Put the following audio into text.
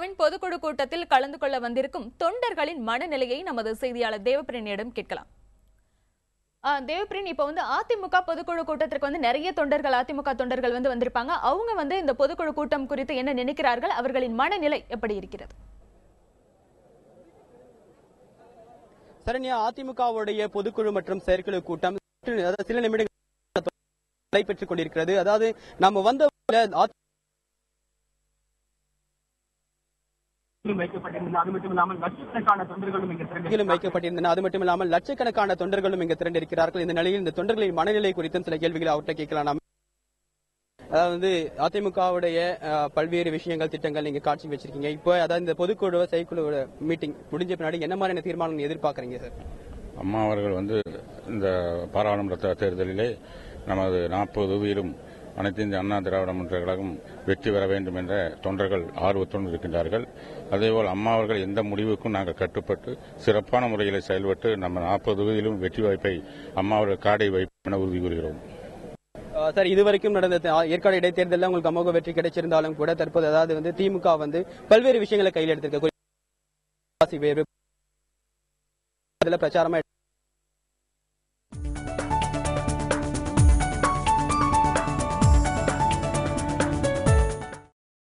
அதிமுகவின் பொதுக்குழு கூட்டத்தில் கலந்து கொள்ள வந்திருக்கும் தொண்டர்களின் மனநிலையை நமது செய்தியாளர் தேவப்பிரனியிடம் கேட்கலாம். தேவப்பிரன், இப்ப அதிமுக பொதுக்குழு கூட்டத்திற்கு நிறைய தொண்டர்கள், அதிமுக தொண்டர்கள் வந்திருப்பாங்க. அவங்க இந்த பொதுக்குழு கூட்டம் குறித்து என்ன நினைக்கிறார்கள், அவர்களின் மனநிலை எப்படி இருக்கிறது? சரண்யா, அதிமுகவுடைய பொதுக்குழு மற்றும் செயற்குழு கூட்டம் சில நிமிடங்கள் நடைபெற்றுக் கொண்டிருக்கிறது. அதாவது நம்ம வந்த வைக்கப்பட்டிருந்தன. அது மட்டுமில்லாமல் லட்சக்கணக்கான தொண்டர்களும் இங்கு திரண்டிருக்கிறார்கள். இந்த நிலையில் இந்த தொண்டர்களின் மனநிலை குறித்தும் சில கேள்விகளை அவர்கிட்ட கேட்கலாம். அதாவது அதிமுகவுடைய பல்வேறு விஷயங்கள், திட்டங்கள் நீங்க காட்சி வச்சிருக்கீங்க. இப்போ அதாவது இந்த பொதுக்குழு செயற்குழு மீட்டிங் முடிஞ்ச பின்னாடி என்ன மாதிரியான தீர்மானம் எதிர்பார்க்கறீங்க சார்? அம்மா அவர்கள் இந்த பாராளுமன்ற தேர்தலிலே நமது 40 தொகுதியிலும் அனைத்து இந்திய அண்ணா திராவிட முன்னேற்ற கழகம் வெற்றி பெற வேண்டும் என்ற தொண்டர்கள் ஆர்வத்துடன் இருக்கின்றார்கள். அதேபோல் அம்மா அவர்கள் எந்த முடிவுக்கும் நாங்கள் கட்டுப்பட்டு சிறப்பான முறையில் செயல்பட்டு நம்ம 40 தொகுதியிலும் வெற்றி வாய்ப்பை அம்மா அவர்கள் காடை வைப்போம் என உறுதி கூறுகிறோம். சார், இதுவரைக்கும் நடந்த ஏற்காடு இடைத்தேர்தலில் உங்களுக்கு அமோக வெற்றி கிடைச்சிருந்தாலும் கூட தற்போது அதாவது திமுக பல்வேறு விஷயங்களை கையில் எடுத்திருக்க பிரச்சாரமா